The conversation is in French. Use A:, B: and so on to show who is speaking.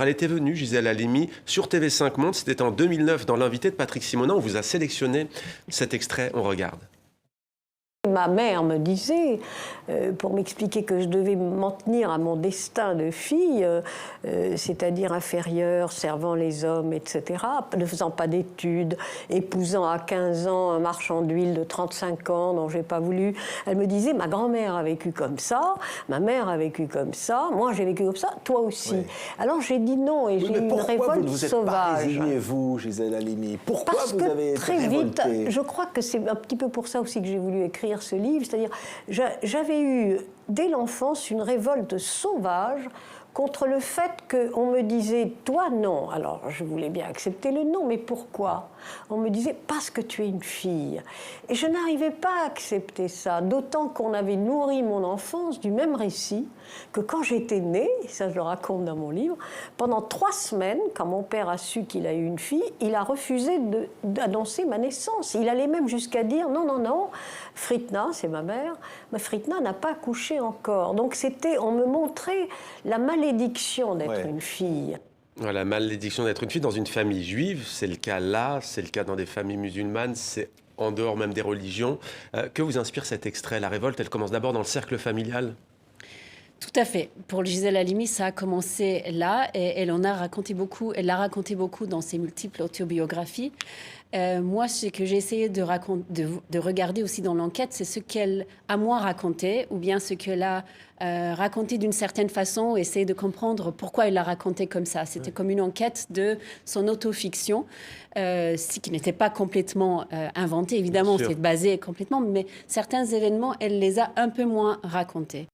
A: Elle était venue, Gisèle Halimi, sur TV5 Monde. C'était en 2009 dans l'invité de Patrick Simonin. On vous a sélectionné cet extrait. On regarde.
B: Ma mère me disait, pour m'expliquer que je devais m'en tenir à mon destin de fille, c'est-à-dire inférieure, servant les hommes, etc., ne faisant pas d'études, épousant à 15 ans un marchand d'huile de 35 ans dont je n'ai pas voulu. Elle me disait, ma grand-mère a vécu comme ça, ma mère a vécu comme ça, moi j'ai vécu comme ça, toi aussi. Oui. Alors j'ai dit non et j'ai eu une révolte
C: vous êtes
B: sauvage.
C: Pas résignée, vous, Gisèle Halimi? Pourquoi
B: Parce
C: vous avez été
B: très vite,
C: révoltée?
B: je crois que c'est un petit peu pour ça aussi que j'ai voulu écrire ce livre, c'est-à-dire j'avais eu dès l'enfance une révolte sauvage contre le fait qu'on me disait « toi non ». Alors je voulais bien accepter le non, mais pourquoi? On me disait « parce que tu es une fille ». Et je n'arrivais pas à accepter ça, d'autant qu'on avait nourri mon enfance du même récit que quand j'étais née, et ça je le raconte dans mon livre, pendant 3 semaines, quand mon père a su qu'il a eu une fille, il a refusé d'annoncer ma naissance. Il allait même jusqu'à dire « non, non, non, Fritna, c'est ma mère, mais Fritna n'a pas accouché encore ». Donc on me montrait la malédiction d'être une fille.
A: Voilà, malédiction d'être une fille dans une famille juive, c'est le cas là, c'est le cas dans des familles musulmanes, c'est en dehors même des religions. Que vous inspire cet extrait? La révolte, elle commence d'abord dans le cercle familial.
D: Tout à fait. Pour Gisèle Halimi, ça a commencé là et elle en a raconté beaucoup. Elle l'a raconté beaucoup dans ses multiples autobiographies. Moi, ce que j'ai essayé de regarder aussi dans l'enquête, c'est ce qu'elle a moins raconté ou bien ce qu'elle a raconté d'une certaine façon, essayer de comprendre pourquoi elle l'a raconté comme ça. C'était comme une enquête de son autofiction, ce qui n'était pas complètement inventé. Évidemment, c'est basé complètement, mais certains événements, elle les a un peu moins racontés.